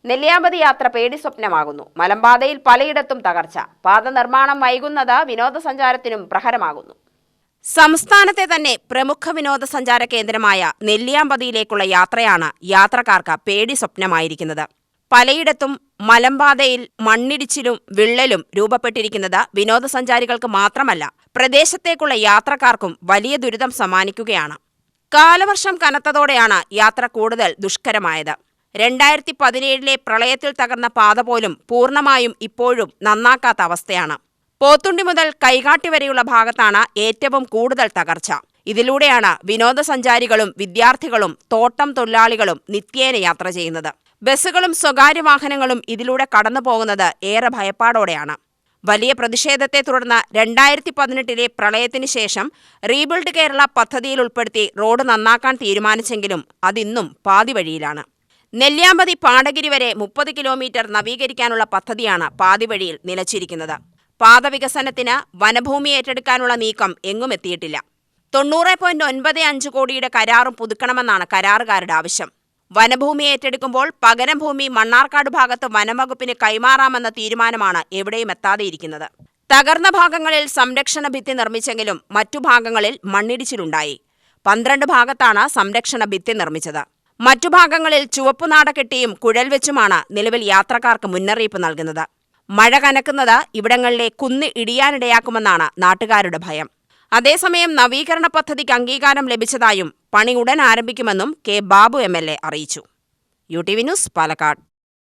നെല്ലിയാമ്പതി യാത്ര പേടി സ്വപ്നമാകുന്നു. മലമ്പാതയിൽ പലയിടത്തും തകർച്ച. പാത നിർമ്മാണം വൈകുന്നത് വിനോദസഞ്ചാരത്തിനും പ്രഹരമാകുന്നു. സംസ്ഥാനത്തെ തന്നെ പ്രമുഖ വിനോദസഞ്ചാര കേന്ദ്രമായ നെല്ലിയാമ്പതിയിലേക്കുള്ള യാത്രയാണ് യാത്രക്കാർക്ക് പേടി സ്വപ്നമായിരിക്കുന്നത്. പലയിടത്തും മലമ്പാതയിൽ മണ്ണിടിച്ചിലും വിള്ളലും രൂപപ്പെട്ടിരിക്കുന്നത് വിനോദസഞ്ചാരികൾക്ക് മാത്രമല്ല, പ്രദേശത്തേക്കുള്ള യാത്രക്കാർക്കും വലിയ ദുരിതം സമ്മാനിക്കുകയാണ്. കാലവർഷം കനത്തതോടെയാണ് യാത്ര കൂടുതൽ ദുഷ്കരമായത്. 2017 പ്രളയത്തിൽ തകർന്ന പാത പോലും പൂർണ്ണമായും ഇപ്പോഴും നന്നാക്കാത്ത അവസ്ഥയാണ്. പോത്തുണ്ടി മുതൽ കൈകാട്ടി വരെയുള്ള ഭാഗത്താണ് ഏറ്റവും കൂടുതൽ തകർച്ച. ഇതിലൂടെയാണ് വിനോദസഞ്ചാരികളും വിദ്യാർത്ഥികളും തോട്ടം തൊഴിലാളികളും നിത്യേന യാത്ര ചെയ്യുന്നത്. ബസ്സുകളും സ്വകാര്യ വാഹനങ്ങളും ഇതിലൂടെ കടന്നു പോകുന്നത് ഏറെ ഭയപ്പാടോടെയാണ്. വലിയ പ്രതിഷേധത്തെ തുടർന്ന് 2018 പ്രളയത്തിന് ശേഷം റീബിൽഡ് കേരള പദ്ധതിയിൽ ഉൾപ്പെടുത്തി റോഡ് നന്നാക്കാൻ തീരുമാനിച്ചെങ്കിലും അതിന്നും പാതി വഴിയിലാണ്. നെല്ലിയാമ്പതി പാടഗിരി വരെ 30 കിലോമീറ്റർ നവീകരിക്കാനുള്ള പദ്ധതിയാണ് പാതിവഴിയിൽ നിലച്ചിരിക്കുന്നത്. പാത വികസനത്തിന് വനഭൂമി ഏറ്റെടുക്കാനുള്ള നീക്കം എങ്ങും എത്തിയിട്ടില്ല. 90.95 കോടിയുടെ കരാറും പുതുക്കണമെന്നാണ് കരാറുകാരുടെ ആവശ്യം. വനഭൂമി ഏറ്റെടുക്കുമ്പോൾ പകരം ഭൂമി മണ്ണാർക്കാട് ഭാഗത്ത് വനംവകുപ്പിന് കൈമാറാമെന്ന തീരുമാനമാണ് എവിടെയും എത്താതെയിരിക്കുന്നത്. തകർന്ന ഭാഗങ്ങളിൽ സംരക്ഷണ ഭിത്തി നിർമ്മിച്ചെങ്കിലും മറ്റു ഭാഗങ്ങളിൽ മണ്ണിടിച്ചിലുണ്ടായി. 12 ഭാഗത്താണ് സംരക്ഷണ ഭിത്തി നിർമ്മിച്ചത്. മറ്റു ഭാഗങ്ങളിൽ ചുവപ്പുനാട കെട്ടിയും കുഴൽ വെച്ചുമാണ് നിലവിൽ യാത്രക്കാർക്ക് മുന്നറിയിപ്പ് നൽകുന്നത്. മഴ കനക്കുന്നത് ഇവിടങ്ങളിലെ കുന്ന് ഇടിയാനിടയാക്കുമെന്നാണ് നാട്ടുകാരുടെ ഭയം. അതേസമയം നവീകരണ പദ്ധതിക്ക് അംഗീകാരം ലഭിച്ചതായും പണി ഉടൻ ആരംഭിക്കുമെന്നും കെ ബാബു MLA അറിയിച്ചു. UTV news, Palakkad.